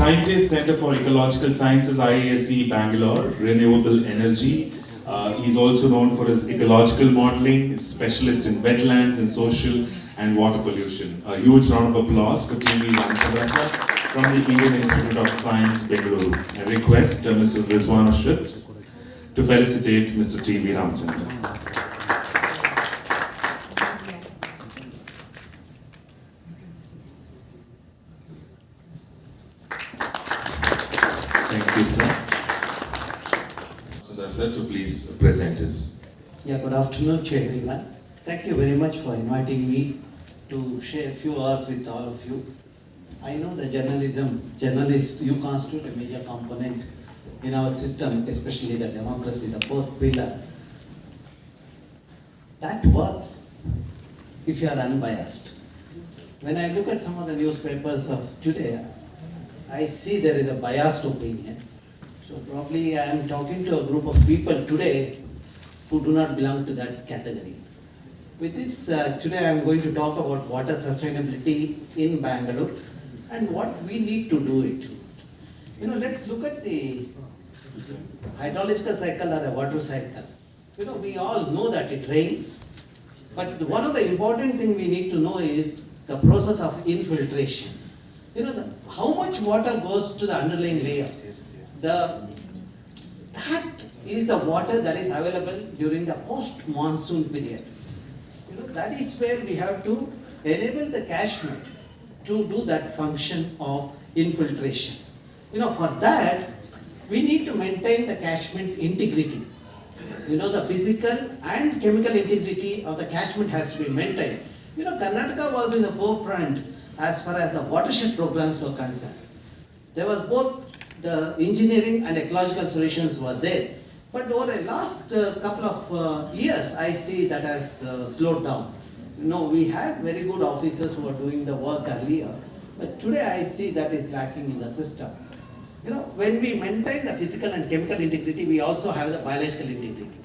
scientist, Center for Ecological Sciences, IISc, Bangalore, renewable energy. He's also known for his ecological modeling, specialist in wetlands and social and water pollution. A huge round of applause for TV Ramachandra sir from the Indian Institute of Science, Bengaluru. I request Mr. Rizwan Ashrit to felicitate Mr. TV Ramachandra. Thank you, sir. So, sir, to please present his. Yeah, good afternoon to everyone. Thank you very much for inviting me to share a few hours with all of you. I know the journalists, you constitute a major component in our system, especially the democracy, the fourth pillar. That works if you are unbiased. When I look at some of the newspapers of today, I see there is a biased opinion. So probably I am talking to a group of people today who do not belong to that category. With this, today I am going to talk about water sustainability in Bangalore and what we need to do it. You know, let's look at the hydrological cycle or a water cycle. You know, we all know that it rains, but one of the important things we need to know is the process of infiltration. You know, how much water goes to the underlying layer. That is the water that is available during the post-monsoon period. You know, that is where we have to enable the catchment to do that function of infiltration. You know, for that, we need to maintain the catchment integrity. You know, the physical and chemical integrity of the catchment has to be maintained. You know, Karnataka was in the forefront as far as the watershed programs were concerned. There was both the engineering and ecological solutions were there. But over the last couple of years, I see that has slowed down. You know, we had very good officers who were doing the work earlier, but today I see that is lacking in the system. You know, when we maintain the physical and chemical integrity, we also have the biological integrity.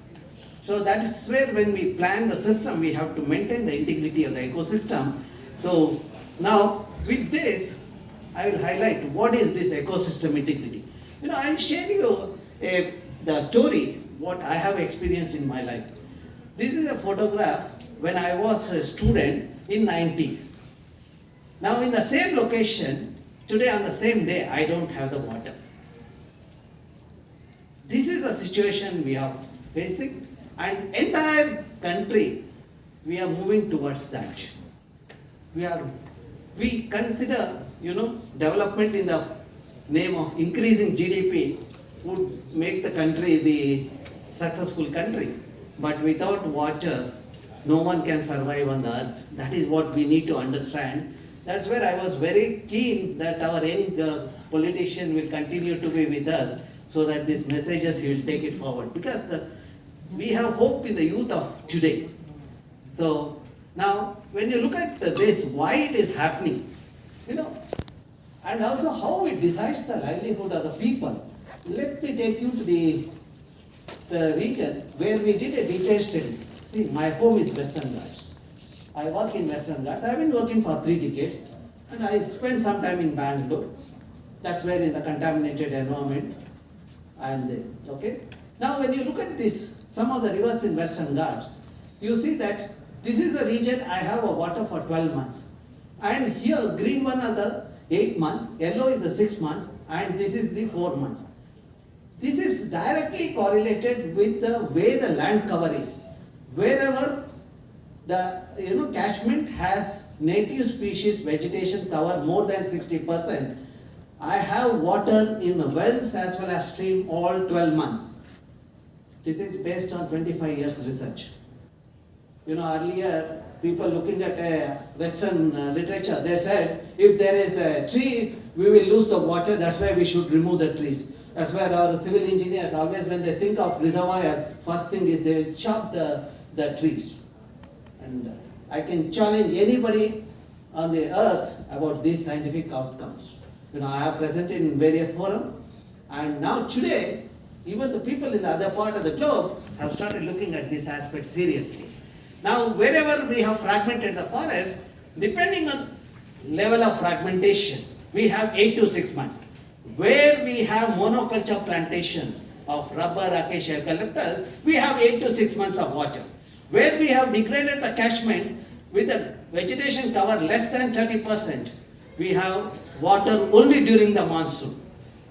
So that is where when we plan the system, we have to maintain the integrity of the ecosystem. So now with this, I will highlight what is this ecosystem integrity. You know, I will share you the story, what I have experienced in my life. This is a photograph when I was a student in 90s. Now in the same location, today on the same day, I don't have the water. This is a situation we are facing, and entire country, we are moving towards that. We consider, you know, development in the name of increasing GDP would make the country the successful country. But without water, no one can survive on the earth. That is what we need to understand. That's where I was very keen that our young politician will continue to be with us so that these messages he will take it forward. Because we have hope in the youth of today. So now, when you look at this, why it is happening, you know, and also how it decides the livelihood of the people. Let me take you to the region where we did a detailed study. See, my home is Western Ghats. I work in Western Ghats. I've been working for 3 decades, and I spent some time in Bangalore. That's where in the contaminated environment I am there. Okay. Now, when you look at this, some of the rivers in Western Ghats, you see that this is a region I have a water for 12 months. And here, green one are the 8 months, yellow is the 6 months, and this is the 4 months. This is directly correlated with the way the land cover is. Wherever the catchment has native species vegetation cover more than 60%, I have water in the wells as well as stream all 12 months. This is based on 25 years research. You know, earlier people looking at Western literature, they said if there is a tree, we will lose the water, that's why we should remove the trees. That's why our civil engineers always, when they think of reservoir, first thing is they will chop the trees. And I can challenge anybody on the earth about these scientific outcomes. You know, I have presented in various forums, and now today, even the people in the other part of the globe have started looking at this aspect seriously. Now, wherever we have fragmented the forest, depending on level of fragmentation, we have 8 to 6 months. Where we have monoculture plantations of rubber, acacia, eucalyptus, we have 8 to 6 months of water. Where we have degraded the catchment with the vegetation cover less than 30%, we have water only during the monsoon.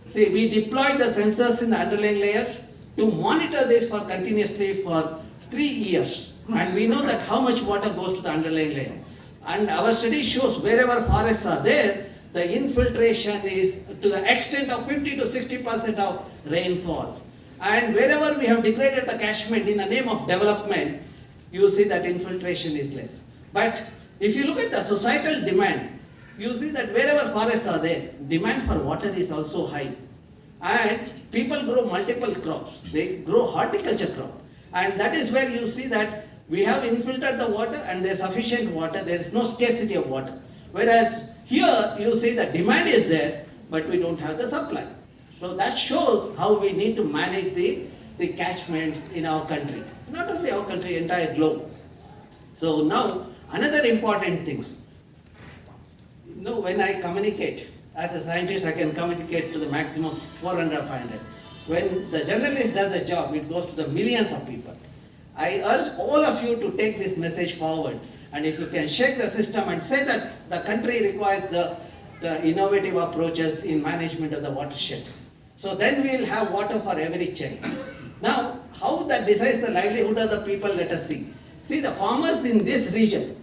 See, we deployed the sensors in the underlying layer to monitor this for continuously for 3 years. And we know that how much water goes to the underlying layer. And our study shows wherever forests are there, the infiltration is to the extent of 50 to 60% of rainfall. And wherever we have degraded the catchment in the name of development, you see that infiltration is less. But if you look at the societal demand, you see that wherever forests are there, demand for water is also high. And people grow multiple crops. They grow horticulture crop. And that is where you see that we have infiltrated the water and there is sufficient water. There is no scarcity of water. Whereas here you see the demand is there, but we don't have the supply. So that shows how we need to manage the catchments in our country. Not only our country, entire globe. So now, another important thing. When I communicate, as a scientist, I can communicate to the maximum 400 or 500. When the journalist does a job, it goes to the millions of people. I urge all of you to take this message forward. And if you can shake the system and say that the country requires the innovative approaches in management of the watersheds. So then we will have water for every child. Now, how that decides the livelihood of the people, let us see. See, the farmers in this region,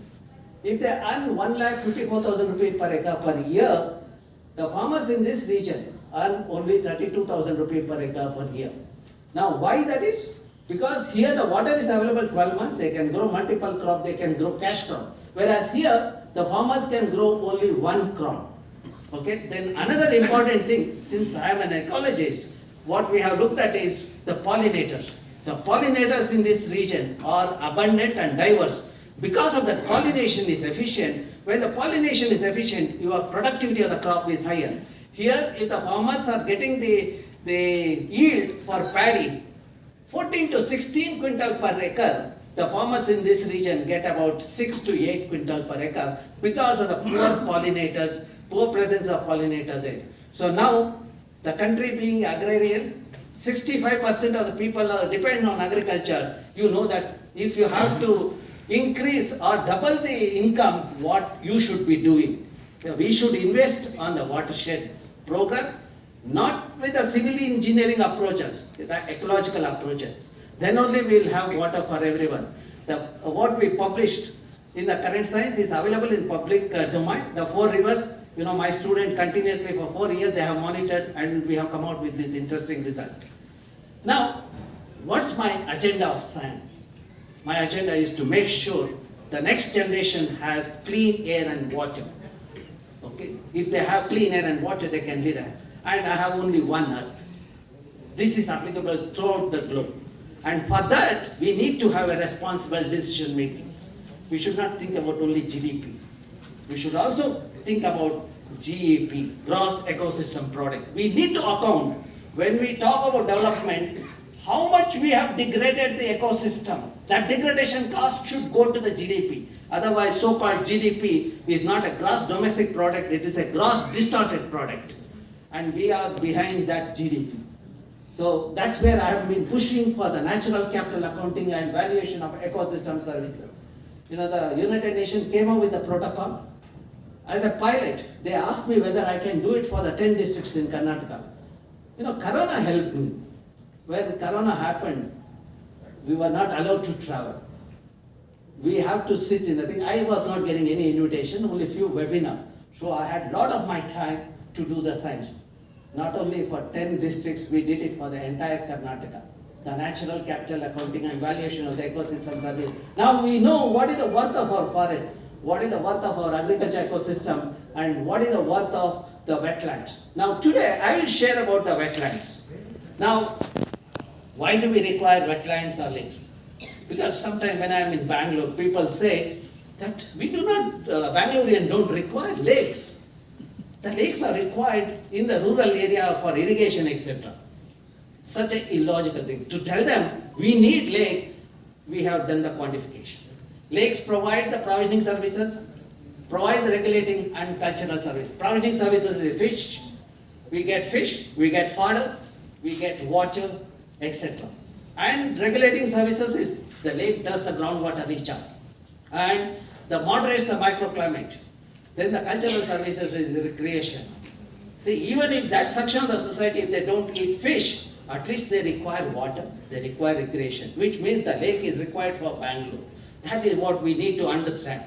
if they earn 1,54,000 rupees per acre per year, the farmers in this region earn only 32,000 rupees per acre per year. Now, why that is? Because here the water is available 12 months, they can grow multiple crop, they can grow cash crop. Whereas here, the farmers can grow only one crop. Okay, then another important thing, since I am an ecologist, what we have looked at is the pollinators. The pollinators in this region are abundant and diverse. Because of that, pollination is efficient. When the pollination is efficient, your productivity of the crop is higher. Here, if the farmers are getting the yield for paddy, 14 to 16 quintal per acre, the farmers in this region get about 6 to 8 quintal per acre because of the poor pollinators, poor presence of pollinator there. So now, the country being agrarian, 65% of the people are dependent on agriculture. You know that if you have to increase or double the income, what you should be doing. We should invest on the watershed program, not with the civil engineering approaches, the ecological approaches. Then only we will have water for everyone. What we published in the current science is available in public domain. The 4 rivers, my student continuously for 4 years they have monitored and we have come out with this interesting result. Now, what's my agenda of science? My agenda is to make sure the next generation has clean air and water. Okay? If they have clean air and water, they can live. And I have only one earth. This is applicable throughout the globe. And for that, we need to have a responsible decision making. We should not think about only GDP. We should also think about GEP, gross ecosystem product. We need to account, when we talk about development, how much we have degraded the ecosystem. That degradation cost should go to the GDP. Otherwise, so-called GDP is not a gross domestic product, it is a gross distorted product. And we are behind that GDP. So that's where I have been pushing for the natural capital accounting and valuation of ecosystem services. The United Nations came up with a protocol. As a pilot, they asked me whether I can do it for the 10 districts in Karnataka. Corona helped me. When Corona happened, we were not allowed to travel. We have to sit in the thing. I was not getting any invitation, only few webinars. So I had a lot of my time to do the science. Not only for 10 districts, we did it for the entire Karnataka. The natural capital accounting and valuation of the ecosystem service. Now we know what is the worth of our forest, what is the worth of our agriculture ecosystem, and what is the worth of the wetlands. Now today I will share about the wetlands. Now, why do we require wetlands or lakes? Because sometimes when I am in Bangalore, people say that we do not, Bangaloreans don't require lakes. The lakes are required in the rural area for irrigation, etc. Such an illogical thing. To tell them we need lake, we have done the quantification. Lakes provide the provisioning services, provide the regulating and cultural service. Provisioning services is fish, We get fish, we get fodder, we get water, etc. And regulating services is the lake does the groundwater recharge and the moderates the microclimate. Then the cultural services is the recreation. See, even if that section of the society, if they don't eat fish, at least they require water, they require recreation, which means the lake is required for Bangalore. That is what we need to understand.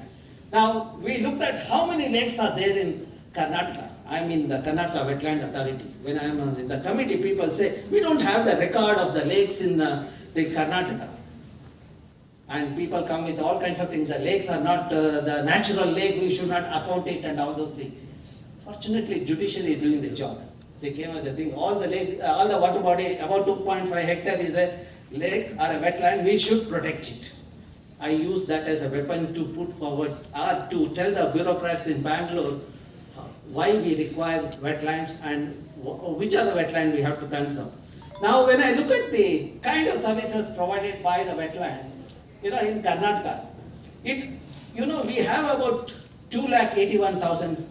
Now, we looked at how many lakes are there in Karnataka. I mean the Karnataka Wetland Authority. When I am in the committee, people say, we don't have the record of the lakes in the Karnataka. And people come with all kinds of things. The lakes are not the natural lake, we should not account it and all those things. Fortunately, judiciary is doing the job. They came with the thing, all the water body, about 2.5 hectares is a lake or a wetland, we should protect it. I use that as a weapon to put forward or to tell the bureaucrats in Bangalore why we require wetlands and which are the wetlands we have to conserve. Now, when I look at the kind of services provided by the wetland, in Karnataka, we have about 281,000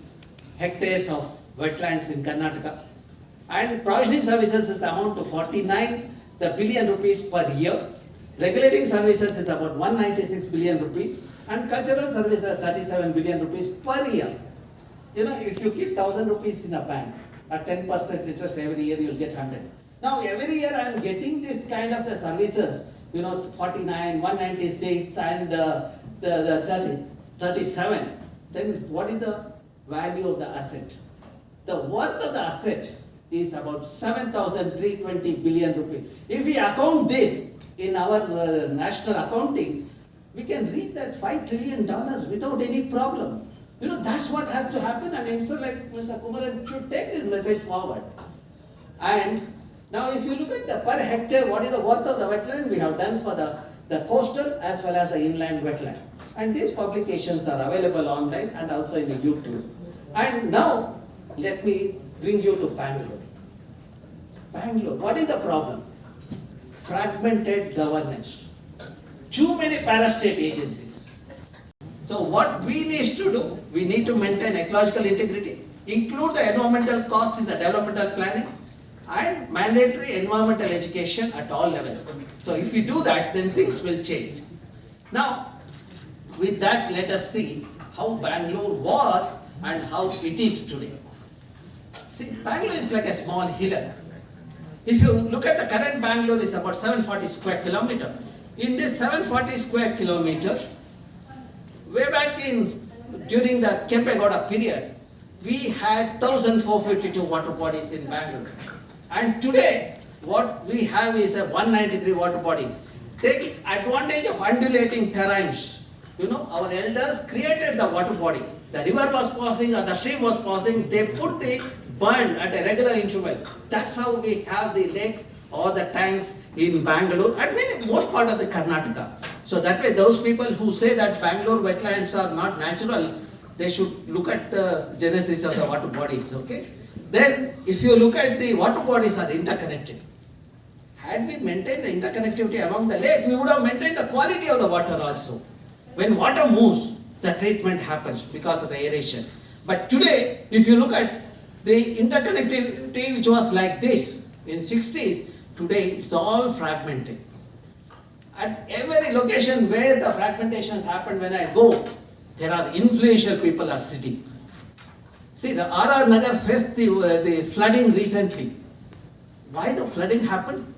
hectares of wetlands in Karnataka, and provisioning services is the amount of 49 billion rupees per year. Regulating services is about 196 billion rupees, and cultural services 37 billion rupees per year. If you keep 1,000 rupees in a bank at 10% interest every year, you'll get 100. Now every year I am getting this kind of the services, 49, 196 and the 37. Then what is the value of the asset? The worth of the asset is about 7,320 billion rupees. If we account this in our national accounting, we can reach that $5 trillion without any problem. That's what has to happen, and youngsters like Mr. Kumaran should take this message forward. And now if you look at the per hectare, what is the worth of the wetland we have done for the coastal as well as the inland wetland. And these publications are available online and also in the YouTube. And now, let me bring you to Bangalore. Bangalore, what is the problem? Fragmented governance. Too many parastate agencies. So what we need to do, we need to maintain ecological integrity, include the environmental cost in the developmental planning, and mandatory environmental education at all levels. So if we do that, then things will change. Now, with that, let us see how Bangalore was and how it is today. See, Bangalore is like a small hillock. If you look at the current Bangalore, is about 740 square kilometer. In this 740 square kilometer, way back during the Kempegowda period, we had 1,452 water bodies in Bangalore. And today, what we have is a 193 water body. Taking advantage of undulating terrains. Our elders created the water body. The river was passing or the stream was passing, they put the burn at a regular interval. That's how we have the lakes or the tanks in Bangalore and most part of the Karnataka. So that way, those people who say that Bangalore wetlands are not natural, they should look at the genesis of the water bodies, okay? Then, if you look at the water bodies are interconnected. Had we maintained the interconnectivity among the lake, we would have maintained the quality of the water also. When water moves, the treatment happens because of the aeration. But today, if you look at the interconnectivity which was like this in 60s, today it's all fragmented. At every location where the fragmentations happen, when I go, there are influential people are sitting. See, the R.R. Nagar faced the flooding recently. Why the flooding happened?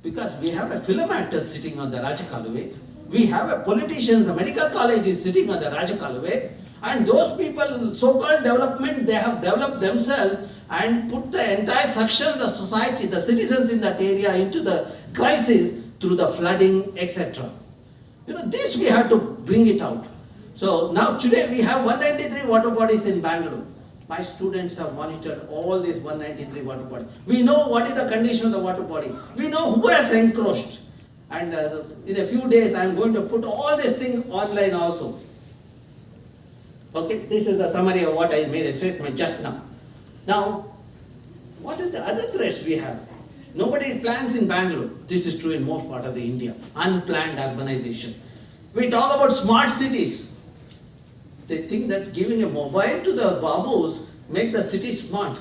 Because we have a film actor sitting on the Rajakaluve. We have a politician, the medical college is sitting on the Rajakaluve. And those people, so-called development, they have developed themselves and put the entire section of the society, the citizens in that area into the crisis through the flooding, etc. This we have to bring it out. So now today we have 193 water bodies in Bangalore. My students have monitored all these 193 water bodies. We know what is the condition of the water body. We know who has encroached. And in a few days I am going to put all these things online also. Okay, this is the summary of what I made a statement just now. Now, what is the other threats we have? Nobody plans in Bangalore. This is true in most part of the India. Unplanned urbanization. We talk about smart cities. They think that giving a mobile to the babus make the city smart.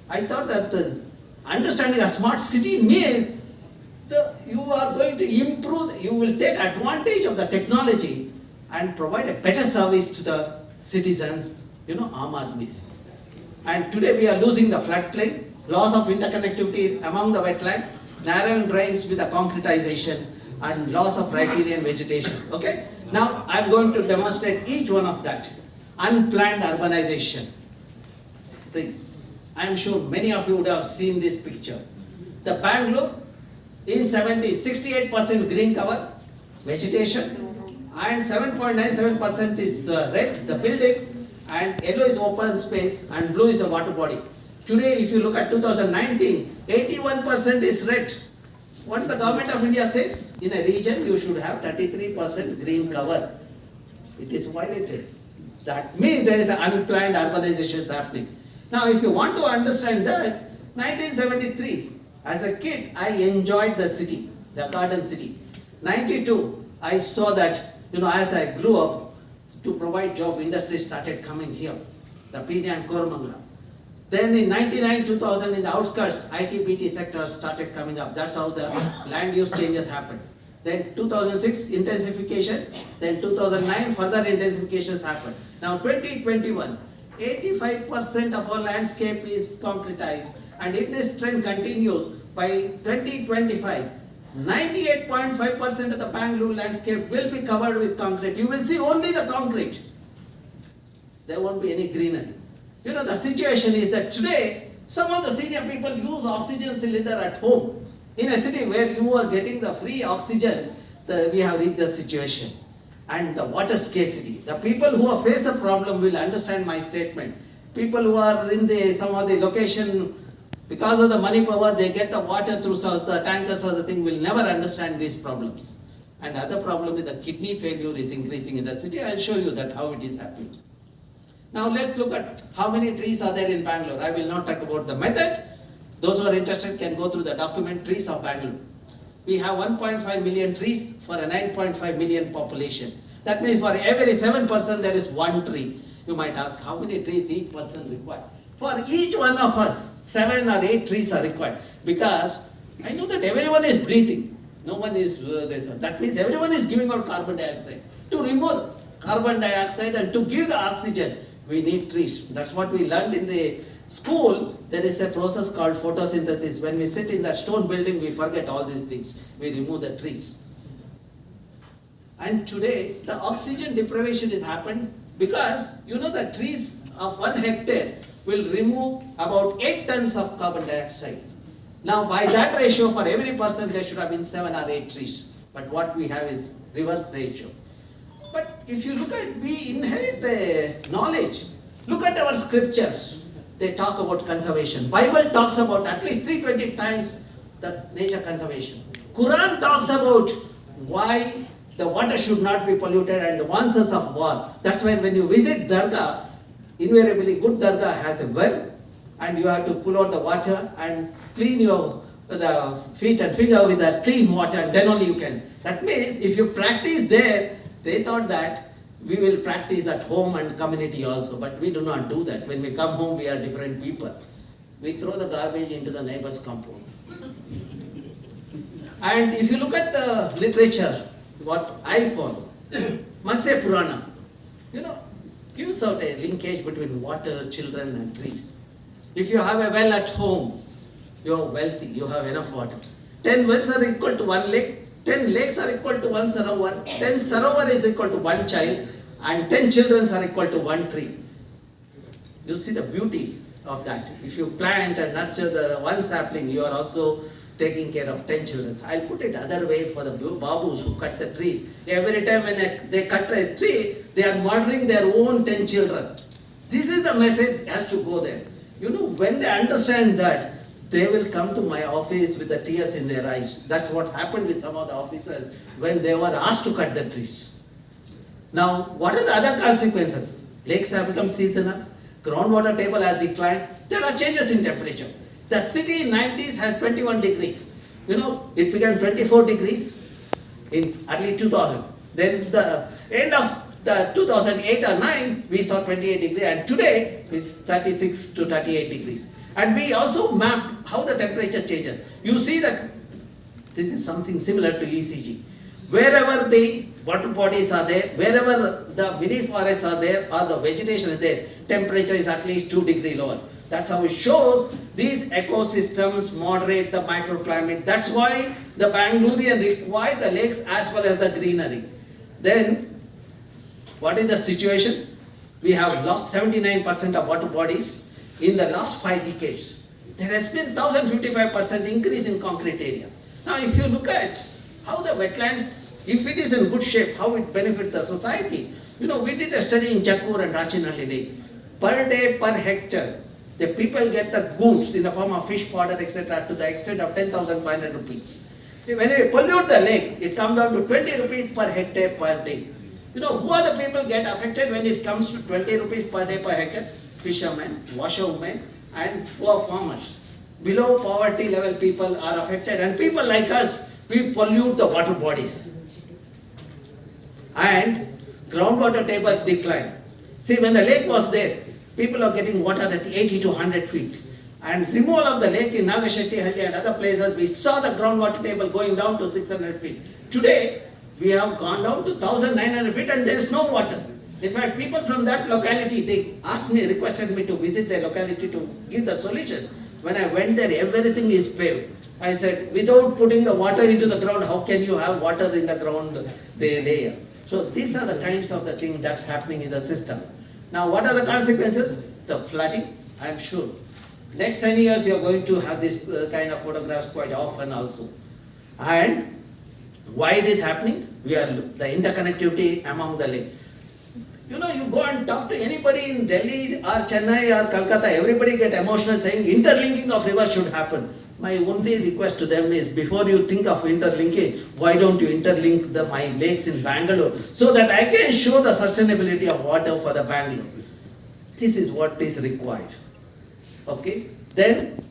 I thought that the understanding a smart city means you are going to improve, you will take advantage of the technology and provide a better service to the citizens, Aam Aadmis. And today we are losing the floodplain, loss of interconnectivity among the wetland, narrowing drains with the concretization, and loss of riparian vegetation. Okay? Now I am going to demonstrate each one of that. Unplanned urbanization. See, I am sure many of you would have seen this picture. The Bangalore in 68% green cover, vegetation, and 7.97% is red, the buildings, and yellow is open space, and blue is the water body. Today, if you look at 2019, 81% is red. What the government of India says? In a region, you should have 33% green cover. It is violated. That means there is an unplanned urbanization happening. Now, if you want to understand that, 1973, as a kid, I enjoyed the city, the garden city. 92, I saw that, as I grew up, to provide job, industry started coming here, the Pini and Koromangala. Then in 99, 2000, in the outskirts, IT-BT sectors started coming up. That's how the land use changes happened. Then 2006, intensification. Then 2009, further intensifications happened. Now 2021, 85% of our landscape is concretized. And if this trend continues, by 2025, 98.5% of the Bangalore landscape will be covered with concrete. You will see only the concrete. There won't be any greenery. The situation is that today, some of the senior people use oxygen cylinder at home. In a city where you are getting the free oxygen, we have reached the situation. And the water scarcity. The people who have faced the problem will understand my statement. People who are in some of the location, because of the money power, they get the water through the tankers or the thing, will never understand these problems. And other problem is the kidney failure is increasing in the city. I'll show you that how it is happening. Now let's look at how many trees are there in Bangalore. I will not talk about the method. Those who are interested can go through the document Trees of Bangalore. We have 1.5 million trees for a 9.5 million population. That means for every 7% there is one tree. You might ask how many trees each person require. For each one of us, 7 or 8 trees are required. Because I know that everyone is breathing. No one is that means everyone is giving out carbon dioxide. To remove carbon dioxide and to give the oxygen, we need trees. That's what we learned in the school. There is a process called photosynthesis. When we sit in that stone building, we forget all these things. We remove the trees. And today, the oxygen deprivation has happened because, the trees of 1 hectare will remove about 8 tons of carbon dioxide. Now, by that ratio, for every person, there should have been 7 or 8 trees. But what we have is reverse ratio. But if you look at, we inherit the knowledge. Look at our scriptures. They talk about conservation. Bible talks about at least 320 times the nature conservation. Quran talks about why the water should not be polluted and warns us of war. That's why when you visit Dargah, invariably good Dargah has a well, and you have to pull out the water and clean the feet and finger with that clean water, and then only you can. That means if you practice there, they thought that we will practice at home and community also, but we do not do that. When we come home, we are different people. We throw the garbage into the neighbor's compound. And if you look at the literature, what I follow, Matsya Purana, gives out a linkage between water, children and trees. If you have a well at home, you are wealthy, you have enough water. 10 wells are equal to 1 lake, 10 lakes are equal to 1 sarovar, 10 sarovar is equal to 1 child, and 10 children are equal to 1 tree. You see the beauty of that. If you plant and nurture the 1 sapling, you are also taking care of 10 children. I'll put it other way for the babus who cut the trees. Every time when they cut a tree, they are murdering their own 10 children. This is the message has to go there. When they understand that, they will come to my office with the tears in their eyes. That's what happened with some of the officers when they were asked to cut the trees. Now, what are the other consequences? Lakes have become seasonal, groundwater table has declined, there are changes in temperature. The city in 90s had 21 degrees. It became 24 degrees in early 2000. Then the end of the 2008 or 9, we saw 28 degrees, and today is 36 to 38 degrees. And we also mapped how the temperature changes. You see that this is something similar to ECG. Wherever the water bodies are there, wherever the mini forests are there or the vegetation is there, temperature is at least 2 degrees lower. That's how it shows these ecosystems moderate the microclimate. That's why the Bangalorean require the lakes as well as the greenery. Then, what is the situation? We have lost 79% of water bodies in the last 5 decades. There has been 1055% increase in concrete area. Now, if you look at how the wetlands, if it is in good shape, how it benefits the society. You know, we did a study in Jakkur and Rachinhalli Lake. Per day, per hectare, the people get the goods in the form of fish fodder, etc. to the extent of 10,500 rupees. When we pollute the lake, it comes down to 20 rupees per hectare per day. You know, who are the people get affected when it comes to 20 rupees per day per hectare? Fishermen, washerwomen, and poor farmers. Below poverty level people are affected, and people like us, we pollute the water bodies. And groundwater table decline. See, when the lake was there, people are getting water at 80 to 100 feet. And removal of the lake in Nagashettihalli and other places, we saw the groundwater table going down to 600 feet. Today, we have gone down to 1,900 feet and there is no water. In fact, people from that locality, they asked me, requested me to visit their locality to give the solution. When I went there, everything is paved. I said, without putting the water into the ground, how can you have water in the ground layer? So these are the kinds of the thing that's happening in the system. Now, what are the consequences? The flooding, I'm sure. Next 10 years, you're going to have this kind of photographs quite often also. And why it is happening? We are the interconnectivity among the lake. You know, you go and talk to anybody in Delhi or Chennai or Calcutta, everybody get emotional saying interlinking of rivers should happen. My only request to them is, before you think of interlinking, why don't you interlink my lakes in Bangalore so that I can show the sustainability of water for the Bangalore. This is what is required. Okay? Then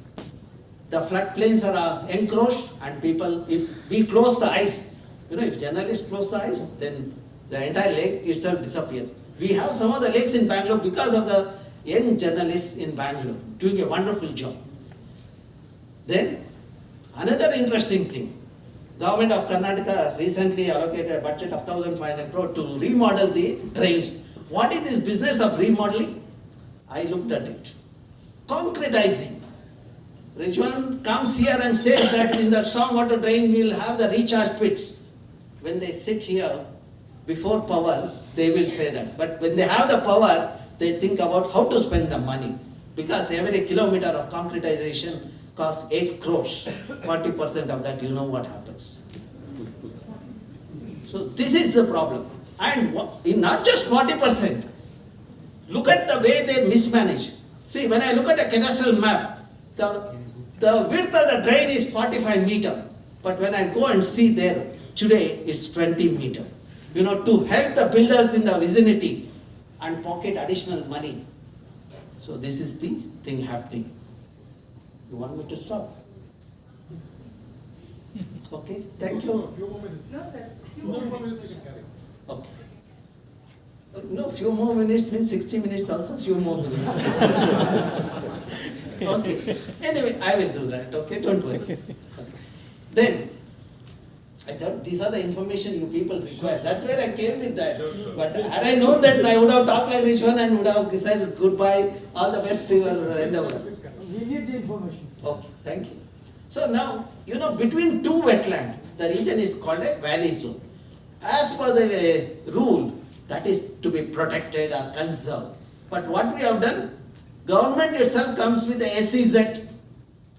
the floodplains are encroached and people, if we close the ice, you know, if journalists close the ice, then the entire lake itself disappears. We have some of the lakes in Bangalore because of the young journalists in Bangalore doing a wonderful job. Then, another interesting thing, Government of Karnataka recently allocated a budget of 1,500 crore to remodel the drains. What is this business of remodeling? I looked at it. Concretizing. Richwan comes here and says that in the stormwater drain we will have the recharge pits. When they sit here before power, they will say that. But when they have the power, they think about how to spend the money. Because every kilometer of concretization costs 8 crores. 40% of that, you know what happens. So this is the problem. And not just 40%. Look at the way they mismanage. See, when I look at a cadastral map, the width of the drain is 45 meters. But when I go and see there, today it's 20 meters. You know, to help the builders in the vicinity and pocket additional money. So this is the thing happening. You want me to stop? Okay, thank you. No, sir. Few more minutes you can carry on. Okay. No, few more minutes means 60 minutes also, few more minutes. Okay. Anyway, I will do that, okay? Don't worry. Okay. Then, I thought these are the information you people require. That's where I came with that. But had I known that, I would have talked like this one and would have said goodbye, all the best to your endeavor. We need the information. Okay, thank you. So now, you know, between two wetlands, the region is called a valley zone. As per the rule, that is to be protected or conserved. But what we have done, government itself comes with a SEZ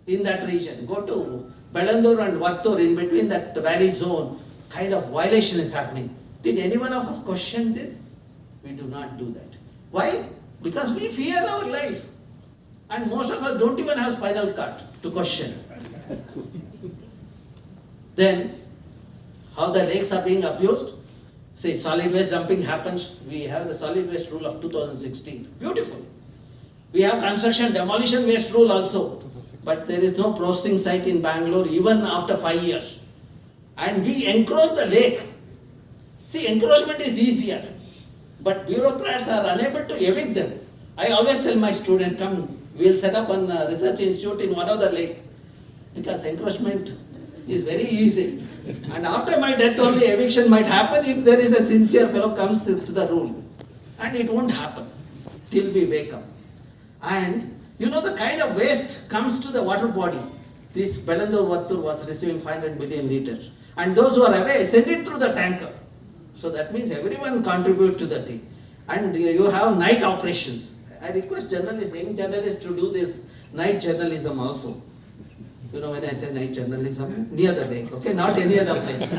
in that region. Go to Bengaluru and Vartur, in between that valley zone, kind of violation is happening. Did any one of us question this? We do not do that. Why? Because we fear our life. And most of us don't even have spinal cord to question. Then, how the lakes are being abused? Say solid waste dumping happens. We have the solid waste rule of 2016. Beautiful. We have construction demolition waste rule also. But there is no processing site in Bangalore even after 5 years. And we encroach the lake. See, encroachment is easier. But bureaucrats are unable to evict them. I always tell my students, come, We will set up a research institute in one of the lake, because encroachment is very easy. And after my death only eviction might happen if there is a sincere fellow comes to the rule. And it won't happen till we wake up. And you know the kind of waste comes to the water body. This Bengaluru was receiving 500 million liters. And those who are away send it through the tanker. So that means everyone contribute to the thing. And you have night operations. I request journalists, young journalists to do this night journalism also. You know when I say night journalism, near the lake, okay, not any other place.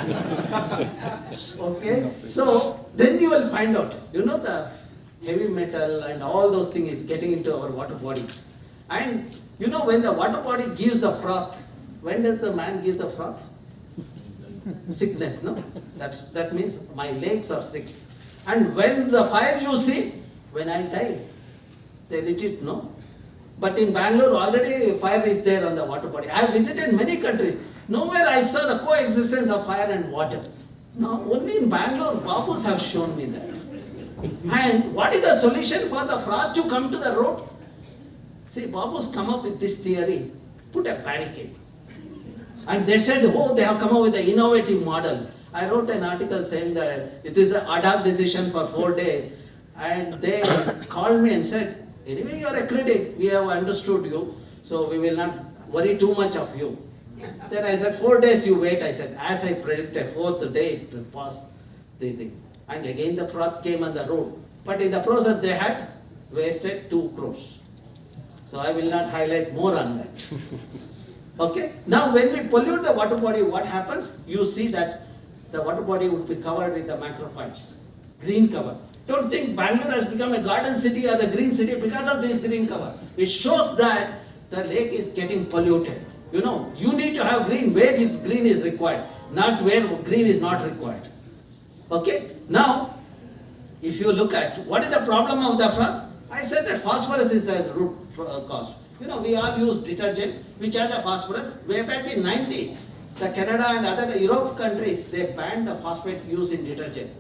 Okay, so then you will find out, you know the heavy metal and all those things is getting into our water bodies. And you know when the water body gives the froth, when does the man give the froth? Sickness, no? That means my legs are sick. And when the fire you see, when I die, they lit it, no? But in Bangalore already fire is there on the water body. I have visited many countries. Nowhere I saw the coexistence of fire and water. No, only in Bangalore, Babus have shown me that. And what is the solution for the froth to come to the road? See, Babus come up with this theory, put a barricade. And they said, oh, they have come up with an innovative model. I wrote an article saying that it is an ad hoc decision for 4 days. And they called me and said, anyway, you are a critic, we have understood you, so we will not worry too much of you. Then I said, 4 days you wait, I said, as I predicted, 4th day it passed the thing. And again the froth came on the road. But in the process they had wasted 2 crores. So I will not highlight more on that. Okay, now when we pollute the water body, what happens? You see that the water body would be covered with the macrophytes, green cover. Don't think Bangalore has become a garden city or the green city because of this green cover. It shows that the lake is getting polluted. You know, you need to have green where green is required, not where green is not required. Okay, now if you look at what is the problem of the froth, I said that phosphorus is the root cause. You know, we all use detergent which has a phosphorus. Way back in 90s, the Canada and other Europe countries, they banned the phosphate use in detergent.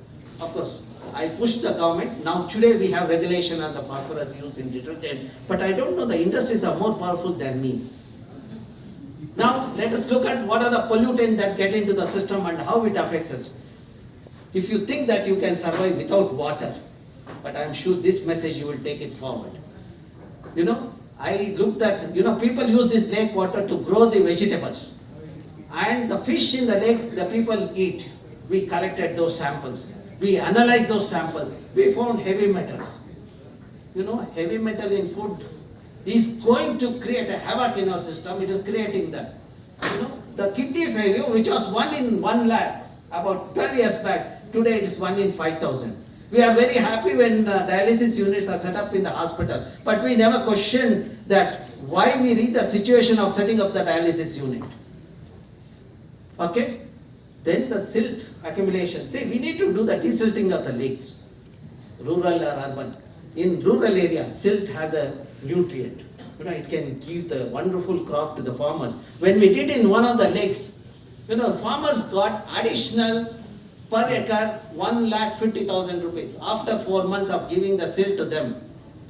Of course, I pushed the government. Now today we have regulation on the phosphorus use in detergent. But I don't know, the industries are more powerful than me. Now let us look at what are the pollutants that get into the system and how it affects us. If you think that you can survive without water, but I am sure this message you will take it forward. You know, I looked at, you know, people use this lake water to grow the vegetables. And the fish in the lake, the people eat. We collected those samples. We analyzed those samples. We found heavy metals. You know, heavy metal in food is going to create a havoc in our system. It is creating that. You know, the kidney failure, which was 1 in 1 lakh about 12 years back, today it is 1 in 5,000. We are very happy when dialysis units are set up in the hospital, but we never question that why we reach the situation of setting up the dialysis unit. Okay? Then the silt accumulation. See, we need to do the desilting of the lakes, rural or urban. In rural area, silt has a nutrient. You know, it can give the wonderful crop to the farmers. When we did in one of the lakes, you know, farmers got additional per acre 1,50,000 rupees. After 4 months of giving the silt to them,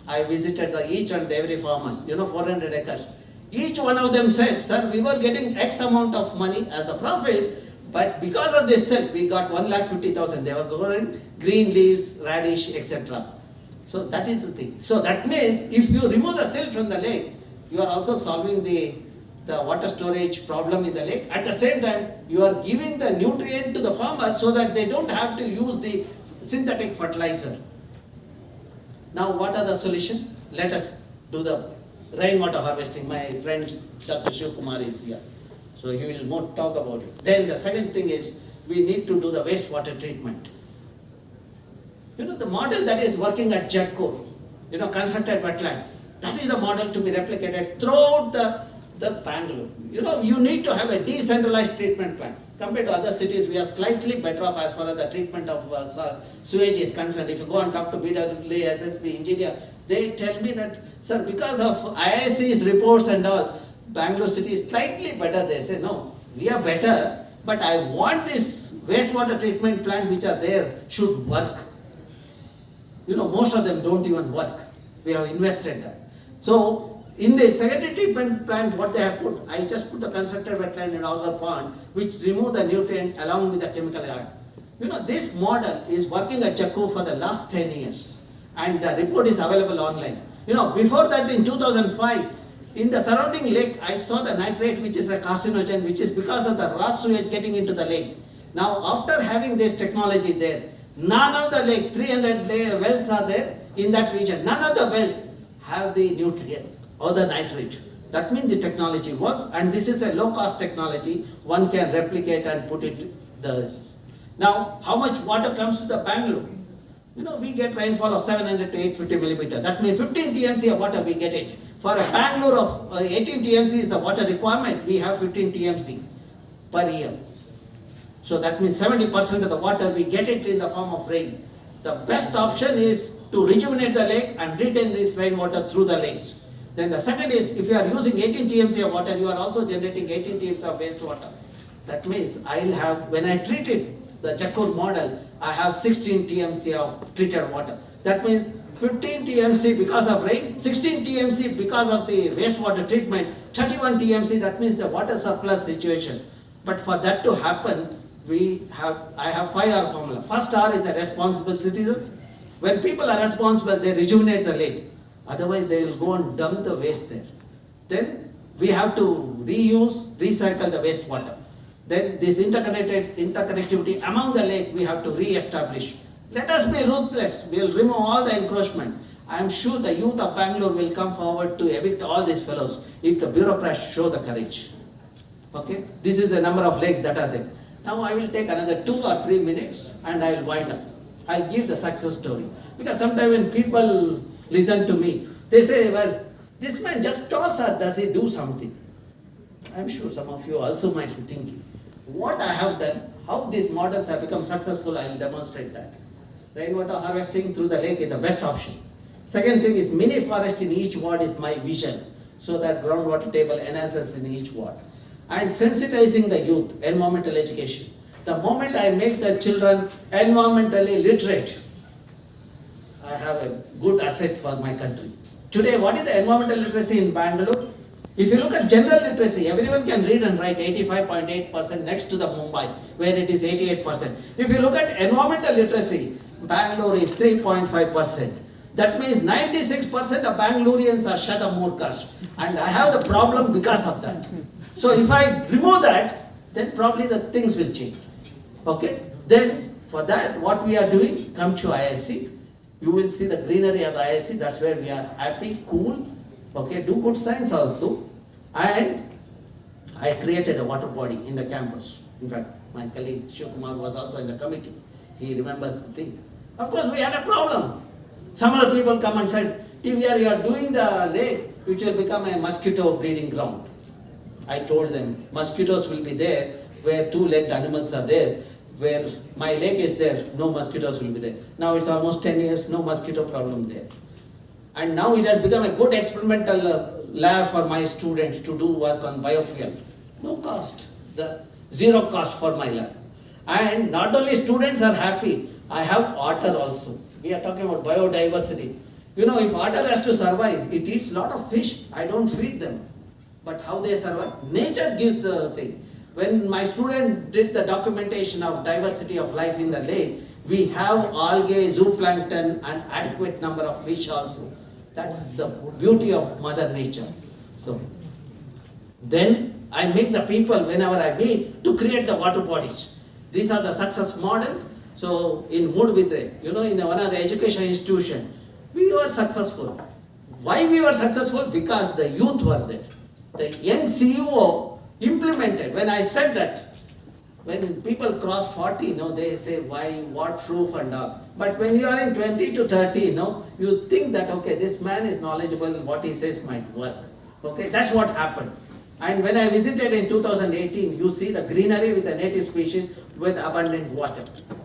I visited each and every farmers, you know, 400 acres. Each one of them said, sir, we were getting X amount of money as the profit, but because of this silt, we got 1,50,000. They were growing green leaves, radish, etc. So that is the thing. So that means if you remove the silt from the lake, you are also solving the water storage problem in the lake. At the same time, you are giving the nutrient to the farmer so that they don't have to use the synthetic fertilizer. Now what are the solution? Let us do the rainwater harvesting. My friend Dr. Shiv Kumar is here, so he will more talk about it. Then the second thing is we need to do the wastewater treatment. You know, the model that is working at JETCO, you know, constructed wetland, that is the model to be replicated throughout the Bangalore. You know, you need to have a decentralized treatment plant. Compared to other cities, we are slightly better off as far as the treatment of sewage is concerned. If you go and talk to BWA, SSB engineer, they tell me that, sir, because of IISc's reports and all, Bangalore city is slightly better. They say, no, we are better, but I want this wastewater treatment plant which are there should work. You know, most of them don't even work. We have invested that. So, In the secondary treatment plant, what they have put, I just put the constructed wetland in other pond, which remove the nutrient along with the chemical ion. This model is working at Jakku for the last 10 years, and the report is available online. Before that, in 2005, in the surrounding lake, I saw the nitrate, which is a carcinogen, which is because of the raw sewage getting into the lake. Now, after having this technology there, none of the lake, 300 wells are there in that region. None of the wells have the nutrient or the nitrate. That means the technology works, and this is a low-cost technology. One can replicate and put it there. Now, how much water comes to the Bangalore? We get rainfall of 700 to 850 millimeter. That means 15 TMC of water we get it. For a Bangalore of 18 TMC is the water requirement, we have 15 TMC per year. So that means 70% of the water we get it in the form of rain. The best option is to rejuvenate the lake and retain this rainwater through the lakes. Then the second is, if you are using 18 TMC of water, you are also generating 18 TMC of wastewater. That means I'll have, when I treated the Jakkur model, I have 16 TMC of treated water. That means 15 TMC because of rain, 16 TMC because of the wastewater treatment, 31 TMC, that means the water surplus situation. But for that to happen, I have 5R formula. First R is a responsible citizen. When people are responsible, they rejuvenate the lake. Otherwise, they will go and dump the waste there. Then we have to reuse, recycle the wastewater. Then this interconnectivity among the lake we have to re-establish. Let us be ruthless. We will remove all the encroachment. I am sure the youth of Bangalore will come forward to evict all these fellows if the bureaucrats show the courage. Okay? This is the number of lakes that are there. Now I will take another 2 or 3 minutes and I will wind up. I will give the success story. Because sometimes when people listen to me, they say, well, this man just talks or does he do something? I am sure some of you also might be thinking, what I have done, how these models have become successful, I will demonstrate that. Rainwater harvesting through the lake is the best option. Second thing is mini forest in each ward is my vision, so that groundwater table enhances in each ward. And sensitizing the youth, environmental education. The moment I make the children environmentally literate, I have a good asset for my country. Today, what is the environmental literacy in Bangalore? If you look at general literacy, everyone can read and write 85.8% next to the Mumbai, where it is 88%. If you look at environmental literacy, Bangalore is 3.5%. That means 96% of Bangaloreans are Shada Murkas. And I have the problem because of that. So if I remove that, then probably the things will change. Okay? Then for that, what we are doing, come to IISc. You will see the greenery of the IISc. That's where we are happy, cool. Okay, do good science also. And I created a water body in the campus. In fact, my colleague Shivkumar was also in the committee. He remembers the thing. Of course, we had a problem. Some other people come and said, TVR, you are doing the lake, which will become a mosquito breeding ground. I told them, mosquitoes will be there where two-legged animals are there. Where my lake is there, no mosquitoes will be there. Now it's almost 10 years, no mosquito problem there. And now it has become a good experimental lab for my students to do work on biofuel. No cost, the zero cost for my lab. And not only students are happy, I have otter also. We are talking about biodiversity. If otter has to survive, it eats a lot of fish. I don't feed them. But how they survive? Nature gives the thing. When my student did the documentation of diversity of life in the lake, we have algae, zooplankton and adequate number of fish also. That's the beauty of Mother Nature. So, then I make the people, whenever I meet, to create the water bodies. These are the success model. So, in Mudvidre, in one of the education institution, we were successful. Why we were successful? Because the youth were there. The young CEO implemented. When I said that, when people cross 40, they say, why, what proof and all. But when you are in 20 to 30, you think that, okay, this man is knowledgeable, what he says might work. Okay, that's what happened. And when I visited in 2018, you see the greenery with the native species with abundant water.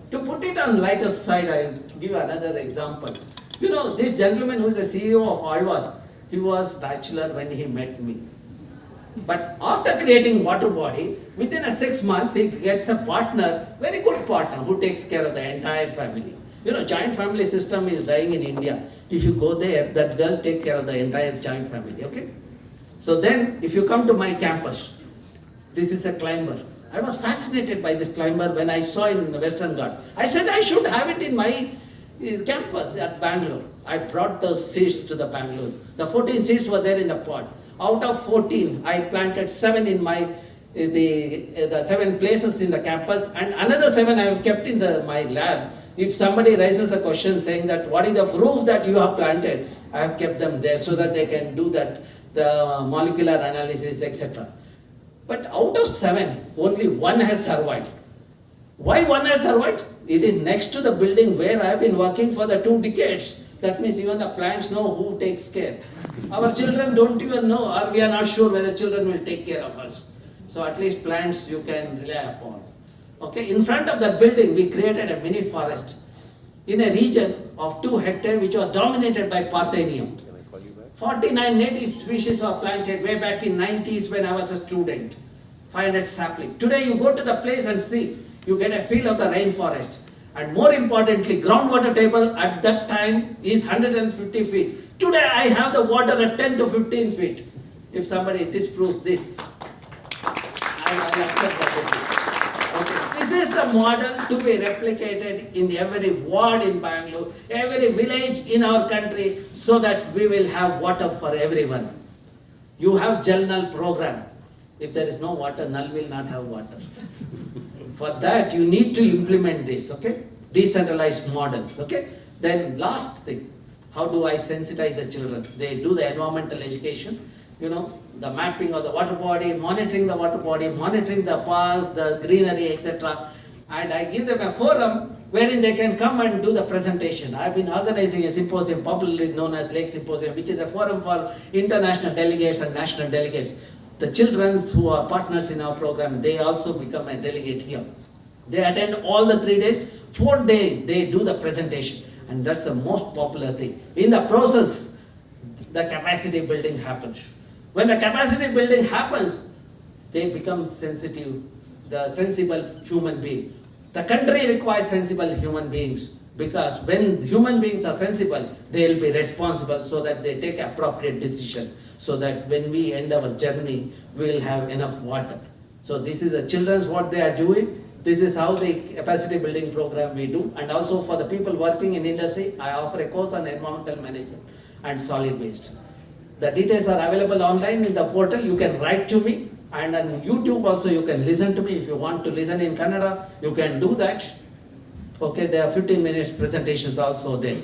To put it on lighter side, I'll give another example. This gentleman who is the CEO of Alwas, he was bachelor when he met me. But after creating water body, within 6 months, he gets a partner, very good partner, who takes care of the entire family. Joint family system is dying in India. If you go there, that girl take care of the entire joint family, okay? So then, if you come to my campus, this is a climber. I was fascinated by this climber when I saw in the Western Ghat. I said I should have it in my campus at Bangalore. I brought those seeds to the Bangalore. The 14 seeds were there in the pot. Out of 14, I planted 7 in my the 7 places in the campus, and another 7 I have kept in my lab. If somebody raises a question saying that what is the proof that you have planted, I have kept them there so that they can do that, the molecular analysis, etc. But out of 7, only 1 has survived. Why 1 has survived? It is next to the building where I have been working for the 2 decades. That means even the plants know who takes care. Our children don't even know, or we are not sure whether children will take care of us. So at least plants you can rely upon. Okay, in front of that building we created a mini forest in a region of 2 hectares which was dominated by Parthenium. 49 native species were planted way back in 90s when I was a student. 500 sapling. Today you go to the place and see, you get a feel of the rainforest. And more importantly, groundwater table at that time is 150 feet. Today I have the water at 10 to 15 feet. If somebody disproves this, I will accept that. Okay. This is the model to be replicated in every ward in Bangalore, every village in our country, so that we will have water for everyone. You have jal-nal program. If there is no water, Nal will not have water. For that, you need to implement this, okay? Decentralized models, okay? Then last thing, how do I sensitize the children? They do the environmental education, the mapping of the water body, monitoring the water body, monitoring the park, the greenery, etc. And I give them a forum wherein they can come and do the presentation. I've been organizing a symposium popularly known as Lake Symposium, which is a forum for international delegates and national delegates. The children who are partners in our program, they also become a delegate here. They attend all the 3 days. 4th day, they do the presentation. And that's the most popular thing. In the process, the capacity building happens. When the capacity building happens, they become sensitive, the sensible human being. The country requires sensible human beings, because when human beings are sensible, they will be responsible so that they take appropriate decision, so that when we end our journey, we will have enough water. So this is the children's what they are doing. This is how the capacity building program we do. And also for the people working in industry, I offer a course on environmental management and solid waste. The details are available online in the portal. You can write to me, and on YouTube also you can listen to me. If you want to listen in Kannada, you can do that. Okay, there are 15 minutes presentations also there.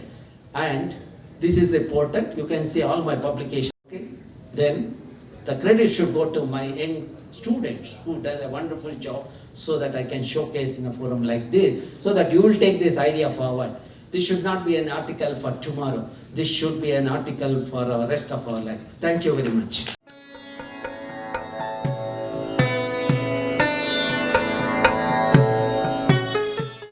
And this is the portal. You can see all my publications. Okay, then the credit should go to my young students who does a wonderful job, so that I can showcase in a forum like this, so that you will take this idea forward. This should not be an article for tomorrow. This should be an article for the rest of our life. Thank you very much.